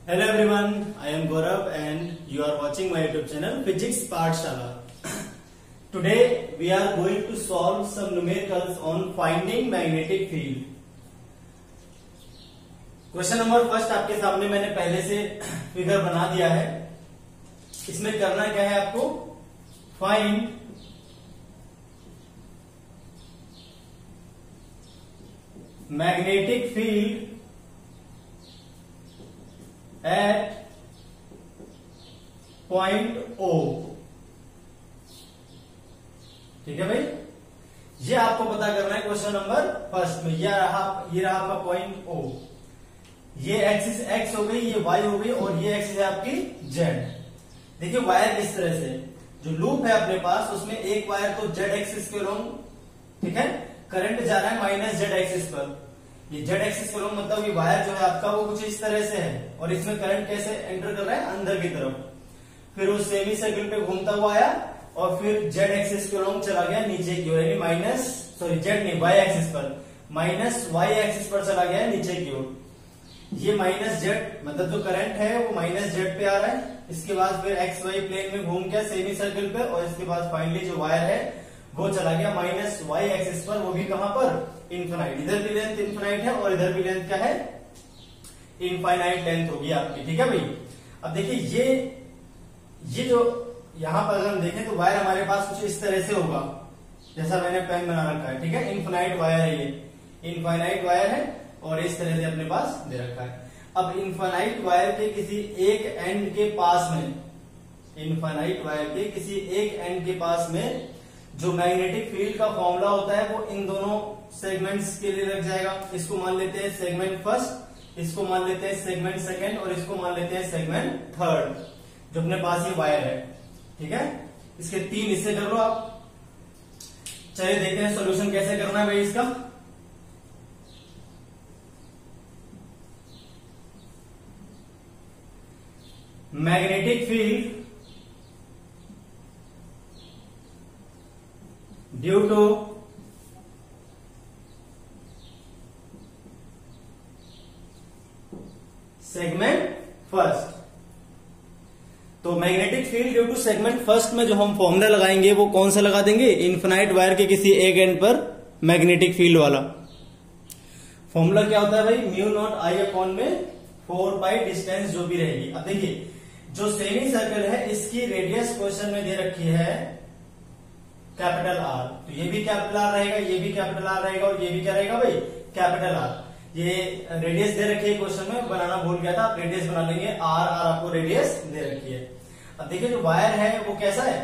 Hello everyone, I am Gaurav and you are watching my YouTube channel Physics Pathshala. Today we are going to solve some numericals on finding magnetic field. Question number first आपके सामने मैंने पहले से figure बना दिया है. इसमें करना क्या है आपको? Find magnetic field eight point O. ठीक है भाई, ये आपको पता करना है क्वेश्चन नंबर फर्स्ट में. ये रहा आपका पॉइंट O. ये एक्सिस x हो गई, ये y हो गई और ये एक्सिस है आपकी z. देखिए वायर इस तरह से जो लूप है अपने पास उसमें एक वायर तो z एक्सिस के लॉन्ग, ठीक है, करंट जा रहा है माइनस z एक्सिस पर. ये z एक्सिस के लॉन्ग मतलब ये वायर जो है आपका वो कुछ इस तरह से है और इसमें करंट कैसे एंटर कर रहा है? अंदर की तरफ. फिर उस सेमी सर्किल पे घूमता हुआ आया और फिर z एक्सिस के लॉन्ग चला गया नीचे की ओर, यानी z नहीं y एक्सिस पर, माइनस y एक्सिस पर चला गया नीचे की ओर. ये माइनस जेड मतलब जो करंट है वो माइनस जेड पे आ रहा है. इसके बाद फिर एक्स वाई प्लेन में घूम गया सेमी सर्किल पे और इसके बाद फाइनली जो वायर है वो चला गया माइनस वाई एक्सिस पर, वो भी कहां पर? इनफाइनाइट. इधर भी लेंथ इनफाइनाइट है और इधर भी लेंथ क्या है? इनफाइनाइट लेंथ होगी आपकी. ठीक है भाई. अब देखिए ये जो यहां पर अगर हम देखें तो वायर हमारे पास कुछ इस तरह से होगा जैसा मैंने पेन बना रखा है. ठीक है, इनफाइनाइट वायर है, ये इनफाइनाइट वायर है और इस तरह से अपने पास दे रखा है. अब इनफाइनाइट वायर के किसी एक एंड के पास में, इनफाइनाइट वायर के किसी एक एंड के पास में जो मैग्नेटिक फील्ड का फॉर्मूला होता है वो इन दोनों सेगमेंट्स के लिए लग जाएगा. इसको मान लेते हैं सेगमेंट फर्स्ट, इसको मान लेते हैं सेगमेंट सेकंड और इसको मान लेते हैं सेगमेंट थर्ड. जो अपने पास ये वायर है, ठीक है, इसके 3 हिस्से कर लो आप. चलिए देखते हैं सोल्यूशन कैसे करना है भाई इसका. Magnetic field due to segment first. तो magnetic field due to segment first में जो हम फॉर्मूला लगाएंगे वो कौन सा लगा देंगे? इनफिनाइट वायर के किसी एक एंड पर मैग्नेटिक फील्ड वाला. फॉर्मूला क्या होता है भाई? म्यू नॉट आई अपॉन में 4 पाई डिस्टेंस जो भी रहेगी. अब देखिए जो सेमी सर्कल है इसकी रेडियस क्वेश्चन में दे रखी है कैपिटल आर, तो ये भी कैपिटल आर रहेगा, ये भी कैपिटल आर रहेगा और ये भी क्या रहेगा भाई? Capital R. ये रेडियस दे रखी है क्वेश्चन में, बनाना भूल गया था, आप रेडियस बना लेंगे. आर आपको रेडियस दे रखी है. अब देखिए जो वायर है वो कैसा है?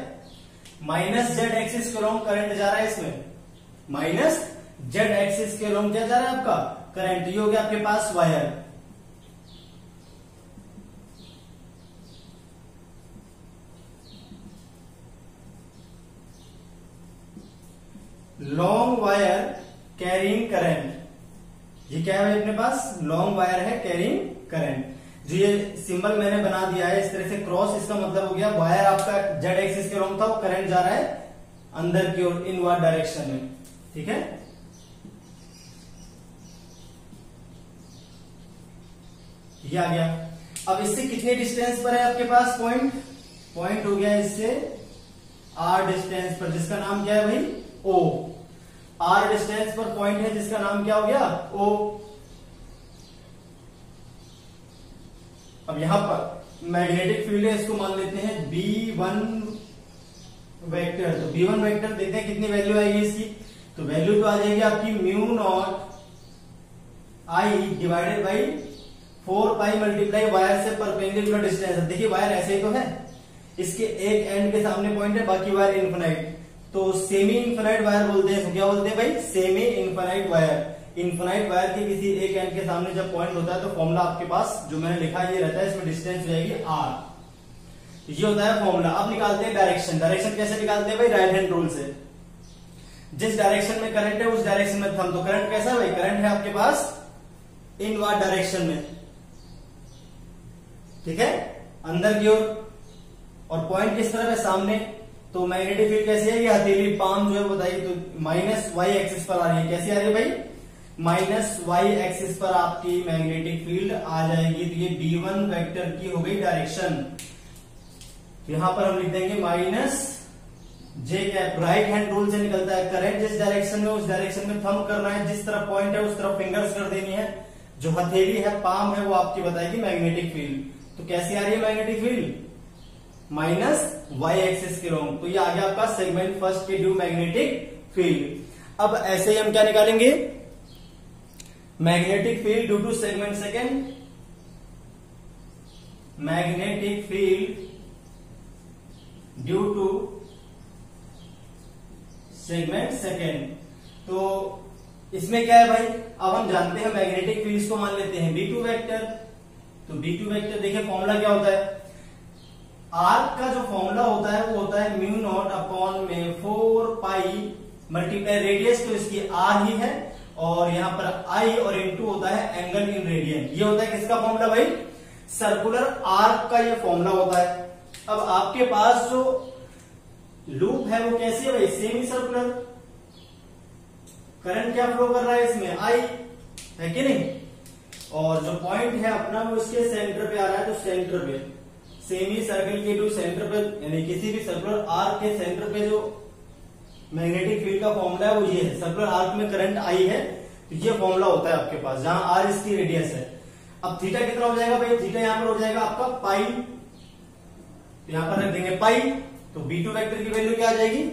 माइनस जेड एक्सिस के लॉन्ग करंट जा रहा है इसमें, माइनस जेड एक्सिस के लॉन्ग क्या जा रहा है आपका? करंट. ये हो गया आपके पास wire. Long wire carrying current. ये क्या है अपने पास? लॉन्ग वायर है कैरिंग करंट. जो ये सिंबल मैंने बना दिया है इस तरह से क्रॉस, इसका मतलब हो गया वायर आपका जेड एक्सिस के लॉन्ग था, वो करंट जा रहा है अंदर की ओर इनवर्ड डायरेक्शन में. ठीक है, ये आ गया. अब इससे कितने डिस्टेंस पर है आपके पास पॉइंट हो गया इससे आर डिस्टेंस पर, जिसका नाम क्या है भाई? O. R डिस्टेंस पर पॉइंट है जिसका नाम क्या हो गया? O. अब यहां पर मैग्नेटिक फील्ड है, इसको मान लेते हैं B1 वेक्टर. तो B1 वेक्टर देखते हैं कितनी वैल्यू आएगी इसकी. तो वैल्यू तो आ जाएगी आपकी mu naught I divided by 4 pi multiply wire से परपेंडिकुलर डिस्टेंस. देखिए वायर ऐसे ही तो है, इसके एक एंड के सामने पॉइंट है, बाकी वायर इनफिनाइट. तो सेमी इनफिनाइट वायर बोलते हैं. क्या बोलते हैं भाई? Semi infinite wire. Infinite wire के किसी एक एंड के सामने जब पॉइंट होता है तो फॉर्मूला आपके पास जो मैंने लिखा है ये रहता है, इसमें डिस्टेंस हो जाएगी r. ये होता है फॉर्मूला. अब निकालते हैं डायरेक्शन. डायरेक्शन कैसे निकालते हैं भाई? राइट हैंड रूल से. जिस डायरेक्शन में करंट है उस डायरेक्शन में थंब. तो करंट कैसा है भाई? करंट है आपके पास इनवर्ड डायरेक्शन में, ठीक है, अंदर की ओर. और पॉइंट किस तरफ है? सामने. तो मैग्नेटिक फील्ड कैसी है? ये हथेली पाम जो है बताइए, तो माइनस वाई एक्सिस पर आ रही है. कैसी आ रही है भाई? माइनस वाई एक्सिस पर आपकी मैग्नेटिक फील्ड आ जाएगी। तो ये B1 वेक्टर की हो गई डायरेक्शन। यहां पर हम लिख देंगे माइनस जे कैप। राइट हैंड रूल से निकलता है करंट जिस डायरेक्शन में उस डायरेक्शन में थंब करना है, जिस तरफ पॉइंट है उस तरफ फिंगर्स कर देनी है। जो हथेली है पाम है वो आपकी बताएगी मैग्नेटिक फील्ड। तो कैसी आ रही है magnetic field? Minus Y axis के लॉन्ग। तो ये आ गया आपका सेगमेंट फर्स्ट के ड्यू मैग्नेटिक फील्ड। अब ऐसे ही हम क्या निकालेंगे? Magnetic field due to segment second, magnetic field due to segment second. तो इसमें क्या है भाई, अब हम जानते हैं मैग्नेटिक फील्ड को मान लेते हैं B2 वेक्टर। तो B2 वेक्टर देखिए फॉर्मूला क्या होता है? आर्क का जो फॉर्मूला होता है वो होता है म्यू नॉट अपॉन में 4 पाई मल्टीप्लाई रेडियस, तो इसकी R ही है, और यहां पर I और इनटू होता है एंगल इन रेडियन। ये होता है किसका फॉर्मूला भाई? सर्कुलर आर्क का ये फॉर्मूला होता है। अब आपके पास जो लूप है वो कैसी है भाई? Semi circular. करंट क्या फ्लो कर रहा है इसमें? I है कि नहीं? और जो पॉइंट है अपना वो इसके सेंटर पे आ रहा है। तो सेंटर पे सेमी सर्कल के टू सेंटर पे, यानी किसी भी सर्कुलर आर्क के सेंटर पे जो मैग्नेटिक फील्ड का फॉर्मूला है वो ये है। सर्कुलर आर्क में करंट I है, तो ये फॉर्मूला होता है आपके पास, जहां R इसकी रेडियस है। अब थीटा कितना हो जाएगा भाई? थीटा यहां पर हो जाएगा आपका पाई, तो यहां पर रख देंगे पाई। तो B2 वेक्टर की वैल्यू क्या आ जाएगी?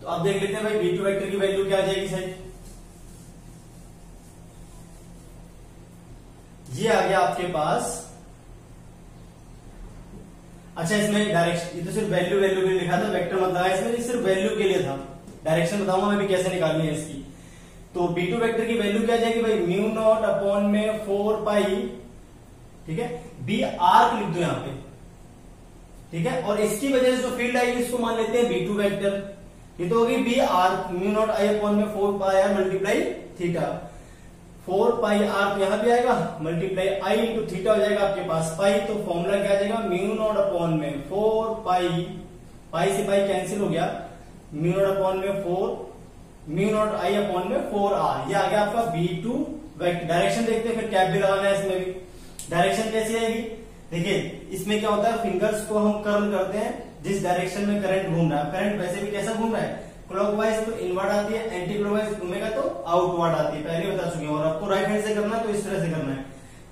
तो अब देख लेते हैं भाई B2 वेक्टर की वैल्यू क्या आ जाएगी सही। ये आ गया आपके पास। अच्छा, इसमें डायरेक्शन, ये तो सिर्फ वैल्यू के लिए लिखा था, वेक्टर मत लगा इसमें, सिर्फ वैल्यू के लिए था। डायरेक्शन बताऊंगा मैं भी कैसे निकालनी है इसकी। तो B2 वेक्टर की वैल्यू क्या आ जाएगी भाई? म्यू नॉट अपॉन में 4 पाई, ठीक है, B आर्क लिख दो यहां पे, ठीक है। और इसकी वजह से जो फील्ड आएगी इसको मान लेते हैं B2 वेक्टर। ये तो होगी B arc mu naught I upon में 4 pi r multiply theta. 4 pi r तो यहां भी आएगा, मल्टीप्लाई I इंटू थीटा हो जाएगा आपके पास पाई। तो फॉर्मूला क्या आ जाएगा? म्यू नॉट अपॉन में 4 पाई, पाई से पाई कैंसिल हो गया, म्यू नॉट अपॉन में 4, म्यू नॉट I अपॉन में 4R। ये आ गया आपका B2 वेक्टर। डायरेक्शन देखते हैं, फिर कैप भी लगाना है इसमें भी। डायरेक्शन कैसी आएगी? देखिए इसमें क्या होता है, फिंगर्स को हम कर्ल करते हैं जिस डायरेक्शन में करंट घूम रहा है। करंट वैसे भी कैसा घूम रहा है? क्लॉकवाइज तो इनवर्ड आती है, एंटी क्लॉकवाइज घूमेगा तो आउटवर्ड आती है, पहले बता चुके हैं। और आपको राइट हैंड से करना है तो इस तरह से करना है,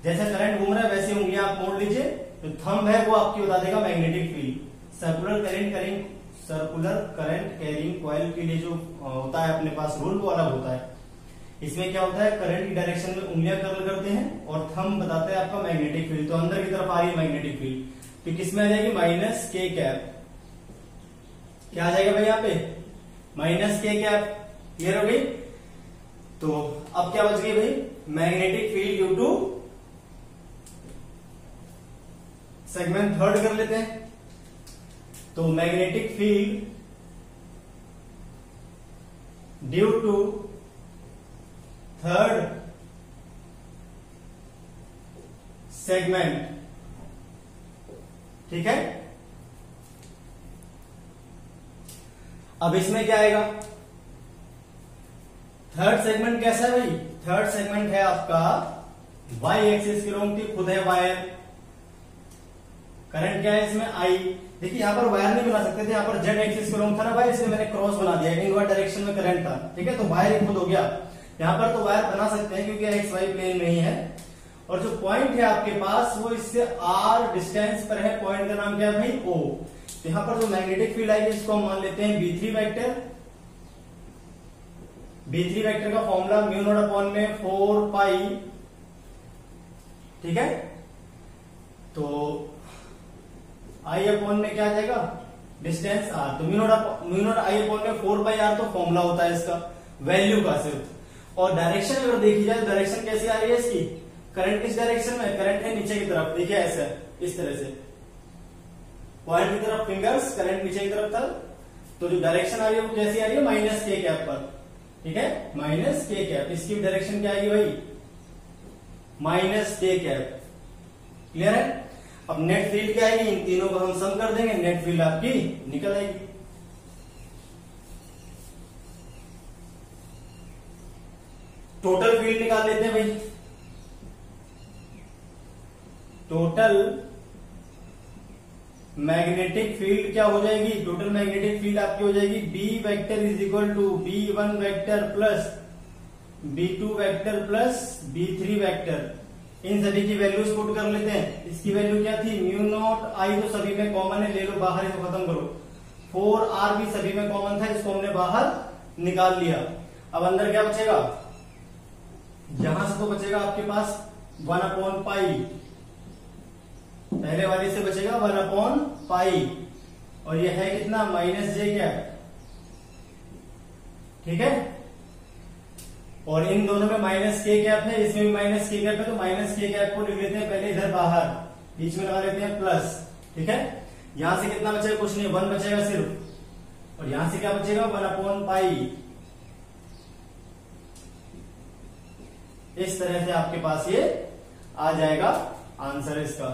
जैसे करंट घूम रहा है वैसे उंगलियां आप मोड़ लीजिए। तो थंब है वो आपकी बता देगा magnetic field. Circular current carrying coil के लिए जो होता है अपने पास रूल वो अलग होता है। इसमें क्या होता है, करंट की डायरेक्शन में उंगलियां कर्ल करते हैं और थंब बताते हैं आपका मैग्नेटिक फील्ड। तो अंदर की तरफ आ रही है मैग्नेटिक फील्ड, तो किसमें आ जाएगी? माइनस के कैप। क्या आ जाएगा भाई यहाँ पे? माइनस के कैप। क्लियर हो गई? तो अब क्या बच गई भाई? Magnetic field due to segment third कर लेते हैं। तो magnetic field due to third segment, ठीक है। अब इसमें क्या आएगा? थर्ड सेगमेंट कैसा है भाई? थर्ड सेगमेंट है आपका वाई एक्सिस की लॉन्ग थी, खुद है वायर। करंट क्या है इसमें? आई। देखिए यहां पर वायर नहीं बना सकते थे, यहां पर जेड एक्सिस की लॉन्ग था ना भाई, इसलिए मैंने क्रॉस बना दिया। इनवर्ड डायरेक्शन में करंट था, ठीक है, तो वायर खुद हो गया। यहां पर तो वायर बना सकते हैं क्योंकि एक्स वाई प्लेन में ही है। और जो पॉइंट है आपके पास वो इससे आर डिस्टेंस पर है। पॉइंट का नाम क्या है भाई? ओ। तो यहां पर जो मैग्नेटिक फील्ड आएगी इसको हम मान लेते हैं B3 वेक्टर। B3 वेक्टर का फॉर्मूला म्यू नॉट अपॉन में 4 पाई, ठीक है। तो I अपॉन में क्या आ जाएगा? Distance R। तो म्यू नॉट I अपॉन में 4 पाई R तो फॉर्मूला होता है इसका, वैल्यू का सिर्फ। और डायरेक्शन अगर देखी जाए, डायरेक्शन कैसी आ रही है इसकी? करंट किस डायरेक्शन में? करंट है नीचे की तरफ, देखिए ऐसा, इस तरह से पॉइंट की तरफ फिंगर्स, करंट नीचे की तरफ था। तो जो डायरेक्शन आ रही है वो कैसी आ रही है? माइनस के कैप पर, ठीक है, माइनस के कैप। इसकी डायरेक्शन क्या आएगी भाई? माइनस के कैप। क्लियर है? अब नेट फील्ड क्या आएगी? इन तीनों को हम सम कर देंगे, नेट फील्ड आपकी निकल आएगी। टोटल फील्ड निकाल लेते हैं भाई। टोटल मैग्नेटिक फील्ड क्या हो जाएगी, टोटल मैग्नेटिक फील्ड आपकी हो जाएगी B vector is equal to B1 vector plus B2 vector plus B3 vector. इन सभी की वैल्यूज पुट कर लेते हैं। इसकी वैल्यू क्या थी, म्यू नॉट आई तो सभी में कॉमन है, ले लो बाहर, इसको खत्म करो। 4R भी सभी में कॉमन था, इसको हमने बाहर निकाल लिया। अब अंदर क्या बचेगा, यहां से तो बचेगा आपके पास 1/पाई, पहले वाले से बचेगा 1/पाई, और ये है कितना, -j कैप, ठीक है। और इन दोनों में -k कैप है, इसमें भी -k कैप है, तो -k कैप को लिख लेते हैं पहले इधर बाहर, बीच में लगा लेते हैं प्लस, ठीक है। यहां से कितना बचेगा, कुछ नहीं, 1 बचेगा सिर्फ, और यहां से क्या बचेगा 1/पाई। इस तरह से आपके पास ये आ जाएगा आंसर इसका।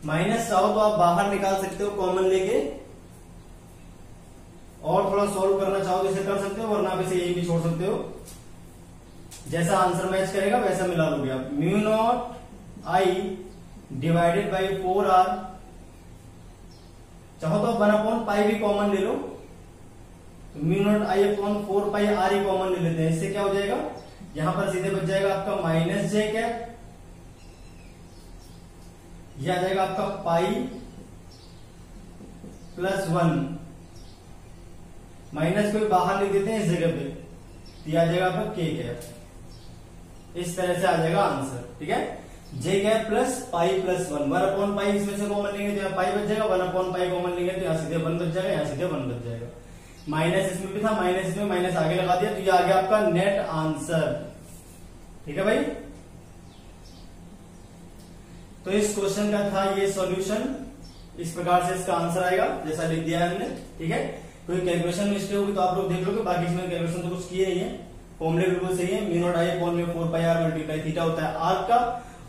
माइनस चाहो तो आप बाहर निकाल सकते हो कॉमन लेके, और थोड़ा सॉल्व करना चाहो तो इसे कर सकते हो, वरना आप इसे यही भी छोड़ सकते हो। जैसा आंसर मैच करेगा वैसा मिला लोगे आप। Mu naught I divided by 4R, चाहो तो 1/पाई भी कॉमन ले लो, तो mu naught I upon 4πr he common ले लेते हैं। इससे क्या हो जाएगा, यहां पर सीधे बच जाएगा आपका -j कैप, यह आ जाएगा आपका पाई प्लस 1, माइनस को बाहर लिख देते हैं इस जगह पे, तो यह आ जाएगा आपका k कैप। इस तरह से आ जाएगा आंसर, ठीक है। j cap plus pi plus 1, 1/पाई इसमें से कॉमन लेंगे तो यहाँ पाई बच जाएगा, 1/पाई कॉमन लेंगे तो यहाँ सीधे 1 बच जाएगा, यहाँ सीधे 1 बच जाएगा। माइनस इसमें भी था, माइनस इसमें, माइनस आगे लगा दिया, तो ये आ गया आपका नेट आंसर, ठीक है भाई। तो इस क्वेश्चन का था ये सॉल्यूशन, इस प्रकार से इसका आंसर आएगा जैसा लिख दिया है हमने, ठीक है। कोई कैलकुलेशन मिस्टेक होगी तो आप लोग देख लोगे, बाकी इसमें कैलकुलेशन तो कुछ किए नहीं है, फॉर्मूले बिल्कुल सही है। म्यू नॉट आई अपॉन में 4πr मल्टीप्लाई थीटा होता है आर्क का,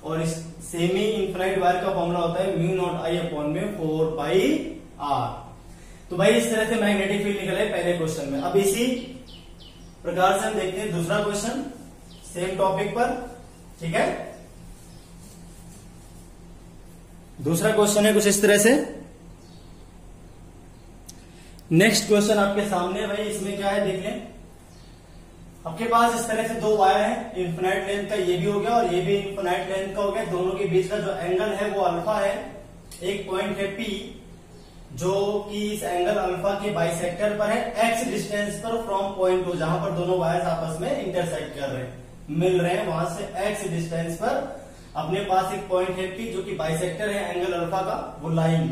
और इस सेमी इनफाइनाइट वायर का फॉर्मूला होता है म्यू नॉट आई अपॉन में 4πr। तो भाई इस तरह से मैग्नेटिक फील्ड निकला है पहले क्वेश्चन में। अब इसी प्रकार से हम देखते हैं दूसरा क्वेश्चन सेम टॉपिक पर, ठीक है। दूसरा क्वेश्चन है कुछ इस तरह से। नेक्स्ट क्वेश्चन आपके सामने है भाई, इसमें क्या है देख लें। आपके पास इस तरह से दो वायर है, इन्फिनाइट लेंथ का ये भी हो गया और ये भी इन्फिनाइट लेंथ का हो गया। दोनों के बीच का जो एंगल है वो अल्फा है। एक पॉइंट है P जो कि इस एंगल अल्फा के बाइसेक्टर पर है, x डिस्टेंस पर फ्रॉम पॉइंट O, जहां पर दोनों वायर्स आपस में इंटरसेक्ट कर रहे हैं, मिल रहे हैं, वहां से x डिस्टेंस पर अपने पास एक पॉइंट है P जो कि बाइसेक्टर है एंगल अल्फा का, वो लाइन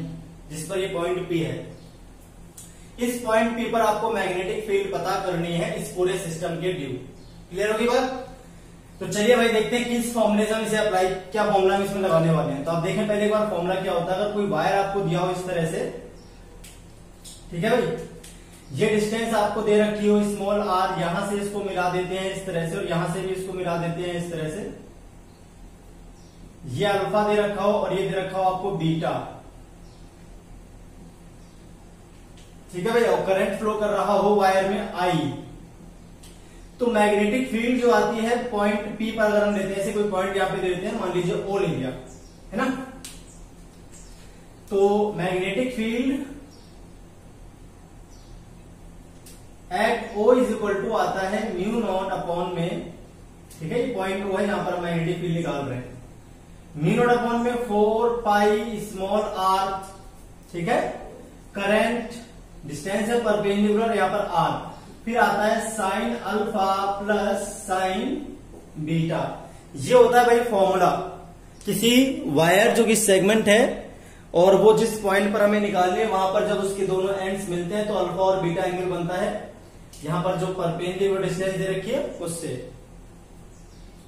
जिस पर ये पॉइंट P है। इस पॉइंट P पर आपको मैग्नेटिक फील्ड पता करनी है इस पूरे सिस्टम के ड्यू। क्लियर होगी बात? तो चलिए भाई देखते हैं किस फॉर्मूले से हम इसे अप्लाई, क्या फॉर्मूला हम इसमें लगाने वाले हैं। तो आप देखें पहले एक बार फॉर्मूला क्या होता है। अगर कोई वायर आपको दिया हो इस तरह से, ठीक है भाई, ये डिस्टेंस आपको दे रखी हो स्मॉल r, यहां से इसको मिला देते हैं इस तरह से, और यहां से भी इसको मिला देते हैं इस तरह से। ये अल्फा दे रखा हो और ये दे रखा हो आपको बीटा, ठीक है भाई, और करंट फ्लो कर रहा हो वायर में I। तो मैग्नेटिक फील्ड जो आती है पॉइंट P पर, अगर हम लेते हैं, ऐसे कोई पॉइंट यहां पे दे देते हैं, मान लीजिए O ले लिया, है ना। तो magnetic field at O is equal to आता है म्यू नॉट अपॉन में, ठीक है, ये पॉइंट O है, यहां पर मैग्नेटिक फील्ड निकाल रहे हैं, म्यू नॉट अपॉन में 4 पाई स्मॉल r, ठीक है। करंट डिस्टेंस है परपेंडिकुलर यहां पर r, फिर आता है sine alpha plus sign beta. ये होता है भाई फॉर्मूला किसी वायर जो कि सेगमेंट है और वो जिस पॉइंट पर हमें निकालनी है वहां पर जब उसके दोनों एंड्स मिलते हैं तो अल्फा और बीटा एंगल बनता है, यहां पर जो परपेंडिकुलर डिस्टेंस दे रखी है उससे,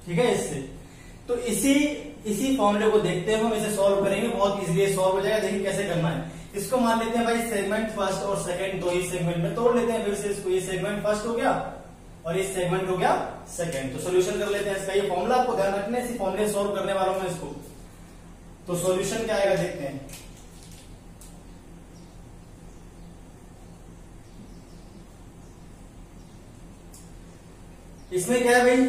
ठीक है, इससे। तो इसी फॉर्मूले को देखते हैं हम, इसे सॉल्व करेंगे, बहुत इजीली सॉल्व हो जाएगा। देखिए कैसे करना है। इसको मान लेते हैं भाई सेगमेंट फर्स्ट और सेकंड, दो ही सेगमेंट में तोड़ लेते हैं। फिर से इसको, ये सेगमेंट फर्स्ट हो गया और ये सेगमेंट हो गया सेकंड। तो सॉल्यूशन कर लेते हैं इसका। ये फॉर्मूला आपको ध्यान रखना है, इसी फॉर्मूले सॉल्व करने वाला हूं मैं इसको। तो सॉल्यूशन क्या आएगा देखते हैं। इसमें क्या है भाई,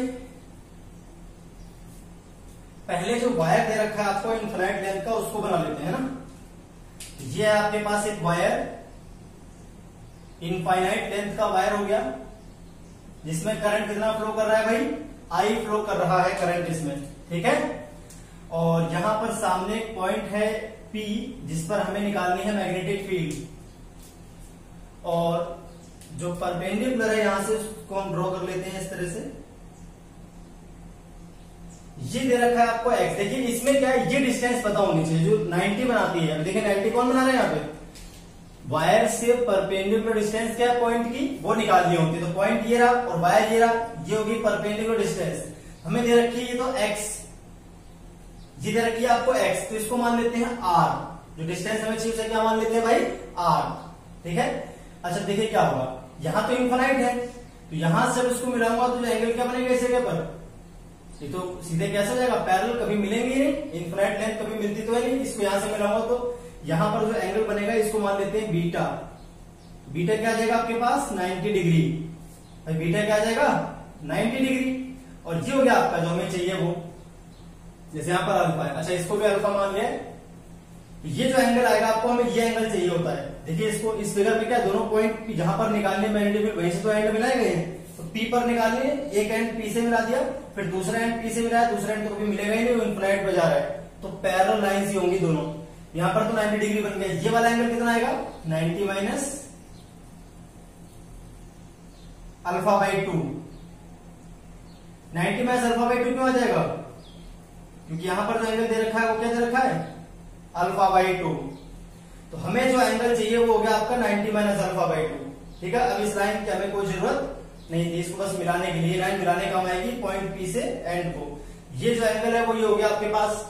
पहले जो वायर दे रखा है आपको इनफाइनाइट लेंथ का, उसको बना लेते हैं ना। ये है आपके पास एक वायर, इनफाइनाइट लेंथ का वायर हो गया, जिसमें करंट कितना फ्लो कर रहा है भाई, आई फ्लो कर रहा है करंट इसमें, ठीक है। और यहां पर सामने एक पॉइंट है P, जिस पर हमें निकालनी है मैग्नेटिक फील्ड, और जो परपेंडिकुलर है यहां से उसको हम ड्रॉ कर लेते हैं इस तरह से। ये दे रखा है आपको x, देखिए इसमें क्या है, ये डिस्टेंस पता होनी चाहिए जो 90 बनाती है। देखिए 90 कौन बना रहे हैं यहाँ पे, वायर से परपेंडिकुलर डिस्टेंस क्या है पॉइंट की, वो निकालनी होती है। तो पॉइंट ये रहा और वायर ये रहा, ये होगी परपेंडिकुलर डिस्टेंस। हमें दे रखी है ये तो x, ये दे रखी है आपको x, तो इसको मान लेते हैं r, जो डिस्टेंस हमें चाहिए उसे क्या मान लेते हैं भाई, r, ठीक है। अच्छा देखिए क्या होगा, यहां तो इनफाइनाइट है, तो यहां से उसको मिलाऊंगा तो जो एंगल क्या बनेगा इस जगह पर, ये तो सीधे कैसे हो जाएगा, पैरेलल, कभी मिलेंगे ही नहीं, इनफाइनाइट लेंथ कभी मिलती तो है नहीं। इसको यहां से मिलाऊंगा तो यहां पर जो एंगल बनेगा इसको मान लेते हैं बीटा। बीटा क्या आ जाएगा आपके पास 90 डिग्री, भाई बीटा क्या आ जाएगा 90 डिग्री। और ये हो गया आपका जो हमें चाहिए वो, जैसे यहां पर अल्फा है, अच्छा इसको भी अल्फा मान लिया। ये जो एंगल आएगा आपको, हमें ये एंगल चाहिए होता है। देखिए इसको इस फिगर में क्या, दोनों पॉइंट जहां पर निकालने मैग्नेटिक फील्ड वहीं से तो एंड मिलाए गए हैं, तो P पर निकालने, एक एंड P से मिला दिया, फिर दूसरा एंड P से मिलाया, दूसरा एंड तो कभी मिलेगा ही नहीं, वो इनफाइनाइट पे जा रहा है, तो पैरेलल लाइंस ही होंगी दोनों। यहां पर तो 90 डिग्री बन गया, ये वाला एंगल कितना आएगा 90 minus alpha by 2। 90 minus alpha by 2 क्यों आ जाएगा, क्योंकि यहां पर जो एंगल दे रखा है वो क्या दे रखा है, अल्फा बाई 2। तो हमें जो एंगल चाहिए वो हो गया आपका 90 माइनस अल्फा बाई 2, ठीक है। अब इस लाइन की हमें कोई जरूरत नहीं थी, इसको बस मिलाने के लिए, लाइन मिलाने काम आएगी पॉइंट P से एंड को। ये जो एंगल है वो ये हो गया आपके पास,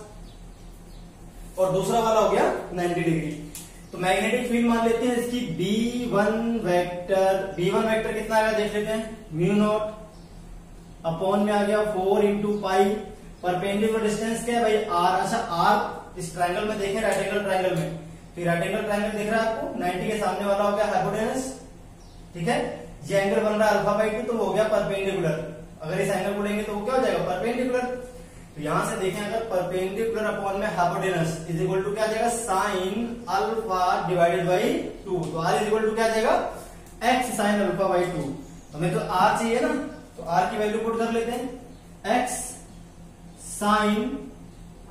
और दूसरा वाला हो गया 90 डिग्री। तो मैग्नेटिक फील्ड मान लेते हैं इसकी B1 वेक्टर, B1 वेक्टर कितना आएगा देख लेते हैं, म्यू नॉट अपॉन में आ गया 4 इंटू पाई, परपेंडिकुलर डिस्टेंस क्या है भाई r। अच्छा r इस ट्रायंगल में देखें, राइट एंगल ट्रायंगल में, तो राइट एंगल ट्रायंगल दिख रहा है आपको, 90 के सामने वाला हो गया हाइपोटेनस, ठीक है। ये एंगल बन रहा है अल्फा बाई 2, तो वो हो गया परपेंडिकुलर। अगर इस एंगल को लेंगे तो वो क्या हो जाएगा परपेंडिकुलर। तो यहां से देखें अगर परपेंडिकुलर अपॉन में हाइपोटेनस इज इक्वल टू क्या आ जाएगा, साइन अल्फा डिवाइडेड बाई 2, तो r इज इक्वल टू क्या आ जाएगा, x साइन अल्फा बाई 2। हमें तो r चाहिए ना, तो r की वैल्यू पुट कर लेते हैं, x sign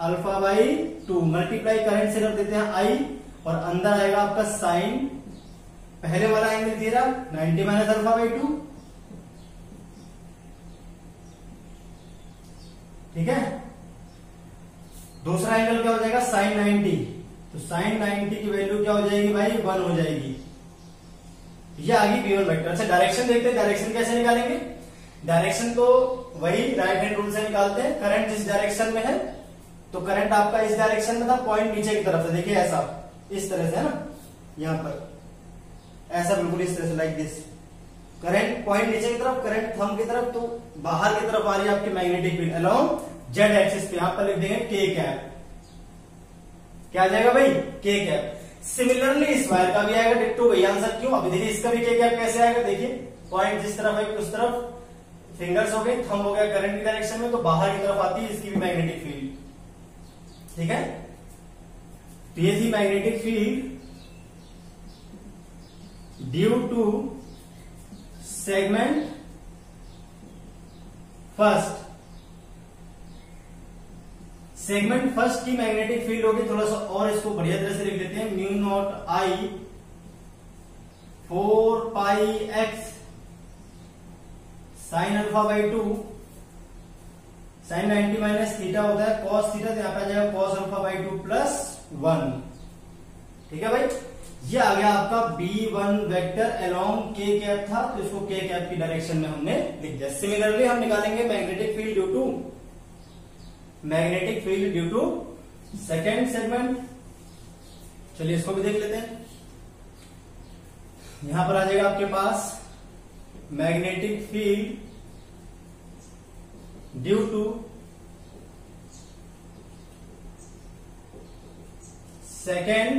alpha by 2 multiply current से कर देते हैं i, और अंदर आएगा आपका साइन, पहले वाला एंगल दे रहा 90 माइनस अल्फा बाई 2, ठीक है। दूसरा एंगल क्या हो जाएगा साइन 90, तो साइन 90 की वैल्यू क्या हो जाएगी भाई 1 हो जाएगी। ये आ गई B1 वेक्टर। अच्छा डायरेक्शन देखते हैं, डायरेक्शन कैसे निकालेंगे। डायरेक्शन तो वही राइट हैंड रूल से निकालते हैं। करंट जिस डायरेक्शन में है, तो करंट आपका इस डायरेक्शन में था, पॉइंट नीचे की तरफ से, देखिए ऐसा इस तरह से है ना, यहां पर ऐसा बिल्कुल इस तरह से लाइक दिस, करंट पॉइंट नीचे की तरफ, करंट थंब की तरफ, तो बाहर की तरफ आ रही है आपकी magnetic field along Z axis पे। यहां पर लिख देंगे के कैप, क्या आ जाएगा भाई के कैप। सिमिलरली इस वायर का भी आएगा डिट्टो, वही आंसर क्यों। अभी देखिए इसका भी के कैप कैसे आएगा, देखिए पॉइंट जिस तरफ है उस तरफ, फिंगर्स हो गए, थंब हो गया करंट की डायरेक्शन में, तो बाहर की तरफ आती है इसकी भी मैग्नेटिक फील्ड, ठीक है। तो ये थी magnetic field due to segment first. Segment first की मैग्नेटिक फील्ड होगी, थोड़ा सा और इसको बढ़िया तरह से लिख लेते हैं, mu naught I 4 pi x sine alpha by 2, sine 90 minus theta होता है कॉस थीटा, तो यहां पे आ जाएगा कॉस अल्फा बाई 2 प्लस 1, ठीक है भाई। ये आ गया आपका B1 वेक्टर अलोंग के कैप था, तो इसको के कैप की डायरेक्शन में हमने लिख दिया। सिमिलरली हम निकालेंगे magnetic field due to, magnetic field due to second segment. चलिए इसको भी देख लेते हैं। यहां पर आ जाएगा आपके पास magnetic field due to second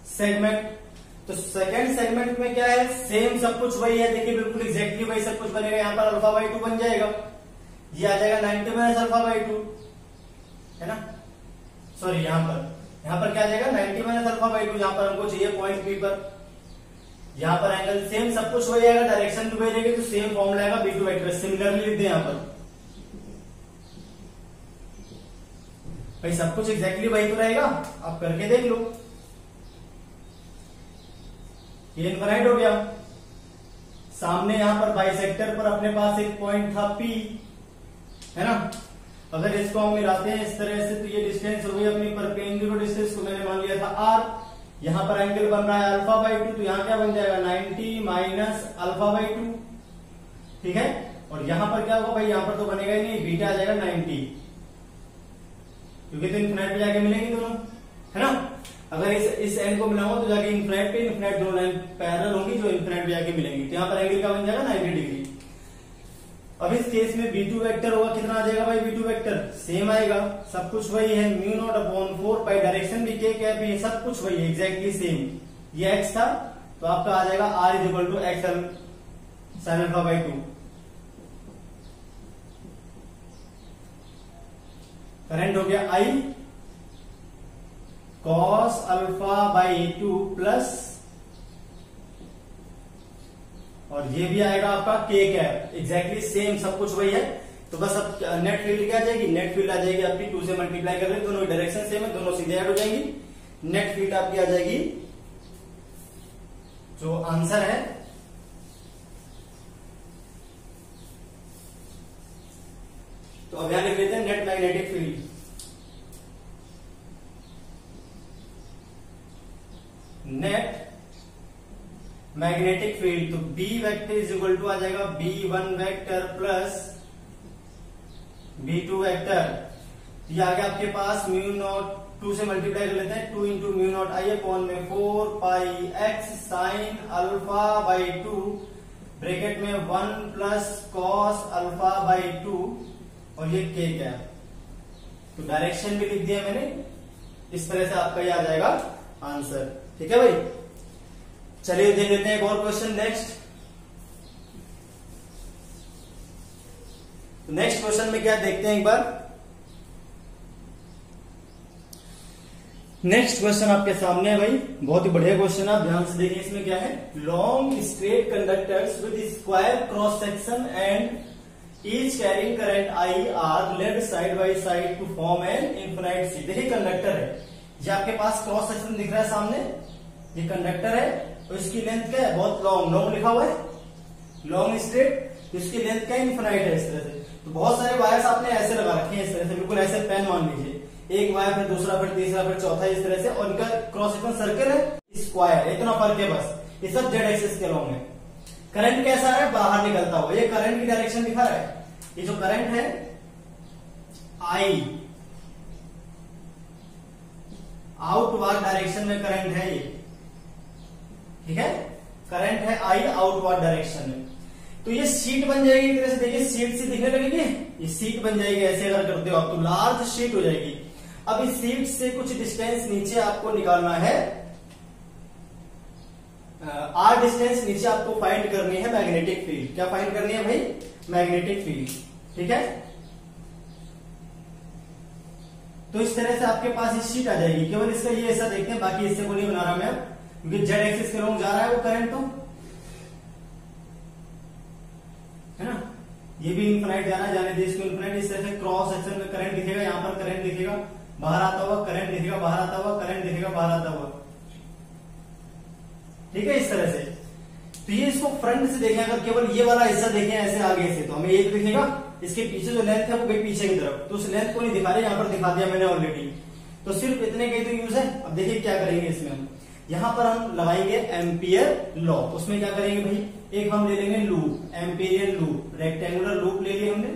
segment. तो सेकंड सेगमेंट में क्या है, सेम सब कुछ वही है, देखिए बिल्कुल एग्जैक्टली वही सब कुछ बनेगा। यहाँ पर अल्फा बाई 2 बन जाएगा, ये आ जाएगा 90 माइनस अल्फा बाई 2, है ना। सॉरी यहाँ पर क्या आ जाएगा 90 माइनस अल्फा बाई 2, यहाँ पर हमको चाहिए पॉइंट बी पर। यहाँ पर एंगल सेम सब कुछ वही आएगा, डायरेक्शन भी वही रहेगी, तो सेम फॉर्मूला आएगा बी टू वेक्टर। सिमिलरली लिख दे यहाँ पर भाई, सब कुछ एग्जैक्टली वही तो रहेगा, आप करके देख लो। ये इनफाइनाइट हो गया। सामने यहां पर बाइसेक्टर पर अपने पास एक पॉइंट था P, है ना। अगर इसको हम मिलाते हैं इस तरह से, तो ये डिस्टेंस हो गई अपनी परपेंडिकुलर डिस्टेंस को मैंने मान लिया था R। यहां पर एंगल बन रहा है अल्फा बाई 2, तो यहां क्या बन जाएगा 90 माइनस अल्फा बाई 2, ठीक है। और यहां पर क्या होगा भाई, यहां पर तो बनेगा ही नहीं, बीटा आ जाएगा 90, क्योंकि तो इन्फिनाइट पे जाके मिलेंगे दोनों, है ना। अगर इस एंड को मिलाऊंगा तो जाके इन्फिनाइट पे इन्फिनाइट दोनों लाइन पैरेलल होंगी जो इन्फिनाइट पे जाके मिलेंगी, तो यहाँ पर एंगल का बन जाएगा 90 डिग्री। अब इस केस में B2 वेक्टर होगा, कितना आ जाएगा भाई B2 वेक्टर, सेम आएगा, सब कुछ वही है, म्यू नॉट अपॉन 4 पाई, डायरेक्शन भी के क्या है, सब कुछ वही है, एग्जैक्टली सेम। ये x था, तो आपका आ जाएगा R is equal to x sine alpha by 2। Current हो गया I cos alpha by 2 plus, और ये भी आएगा आपका k कैप, एग्जैक्टली सेम सब कुछ वही है। तो बस अब नेट फील्ड क्या आ जाएगी, नेट फील्ड आ जाएगी आपकी 2 से मल्टीप्लाई कर ले, दोनों डायरेक्शन सेम है, दोनों सीधे ऐड हो जाएंगी। नेट फील्ड आपकी आ जाएगी, जो आंसर है तो अब यहां लिख लेते हैं net magnetic field. Net magnetic field, तो B vector is equal to आ जाएगा B1 vector plus B2 vector. ये आ गया आपके पास म्यू नॉट, 2 से मल्टीप्लाई कर लेते हैं, 2 into mu naught I upon में 4 pi x sine alpha by 2, bracket में 1 प्लस कॉस अल्फा बाई 2, और ये k क्या है, तो डायरेक्शन भी लिख दिया मैंने। इस तरह से आपका ये आ जाएगा आंसर, ठीक है भाई। चलिए देख लेते हैं एक और क्वेश्चन नेक्स्ट। तो नेक्स्ट क्वेश्चन में क्या देखते हैं एक बार। नेक्स्ट क्वेश्चन आपके सामने है भाई, बहुत ही बढ़िया क्वेश्चन, आप ध्यान से देखिए। इसमें क्या है, long straight conductors with square cross section and each carrying current I are laid side by side to form an infinite sea. देखिए कंडक्टर है, ये आपके पास क्रॉस सेक्शन दिख रहा है सामने, ये कंडक्टर है, तो इसकी लेंथ क्या है, बहुत लॉन्ग लिखा हुआ है, लॉन्ग स्ट्रेट, तो इसकी लेंथ क्या इनफिनाइट है इस तरह से। तो बहुत सारे वायर्स आपने ऐसे लगा रखे हैं, इस तरह से बिल्कुल ऐसे पेन मान लीजिए, एक वायर फिर दूसरा फिर तीसरा फिर चौथा, इस तरह से, और इनका क्रॉस सेक्शन सर्कल है, स्क्वायर, इतना फर्क है बस। ये सब जेड एक्सिस के लॉन्ग है। करंट कैसा है, बाहर निकलता हुआ, ये करंट की डायरेक्शन दिखा रहा है। ये जो करंट है I, आउटवर्ड डायरेक्शन में करंट है ये, ठीक है, करंट है I आउटवर्ड डायरेक्शन में। तो ये सीट बन जाएगी एक तरह से, देखिए सीट से दिखने लगेगी, ये सीट बन जाएगी। ऐसे अगर करते हो आप तो लार्ज सीट हो जाएगी। अब इस सीट से कुछ डिस्टेंस नीचे आपको निकालना है, R डिस्टेंस नीचे आपको फाइंड करनी है मैग्नेटिक फील्ड। क्या फाइंड करनी है भाई, मैग्नेटिक फील्ड, ठीक है। तो इस तरह से आपके पास ये शीट आ जाएगी। केवल इसका ये ऐसा देखते हैं, बाकी इससे को नहीं बना रहा मैं, क्योंकि जेड एक्सिस के लॉन्ग जा रहा है वो करंट, तो है ना, ये भी इनफिनाइट जाना, जाने दे इसको इनफिनाइट। इस तरह से क्रॉस सेक्शन में करंट दिखेगा, यहाँ पर करंट दिखेगा, बाहर आता हुआ करंट दिखेगा, बाहर आता हुआ करंट दिखेगा, बाहर आता हुआ, ठीक है, इस तरह से। तो ये इसको फ्रंट से देखें, अगर केवल ये वाला हिस्सा देखें ऐसे आगे से, तो हमें ये दिखेगा, इसके पीछे जो लेंथ है वो गई पीछे की तरफ, तो उस लेंथ को नहीं दिखा रहे, यहाँ पर दिखा दिया मैंने ऑलरेडी। तो सिर्फ इतने के तो यूज है। अब देखिए क्या करेंगे इसमें, हम यहां पर हम लगाएंगे एम्पियर लॉ। उसमें क्या करेंगे भाई, एक हम ले लेंगे लूप, एम्पिरियन लूप, रेक्टेंगुलर लूप ले लिया हमने,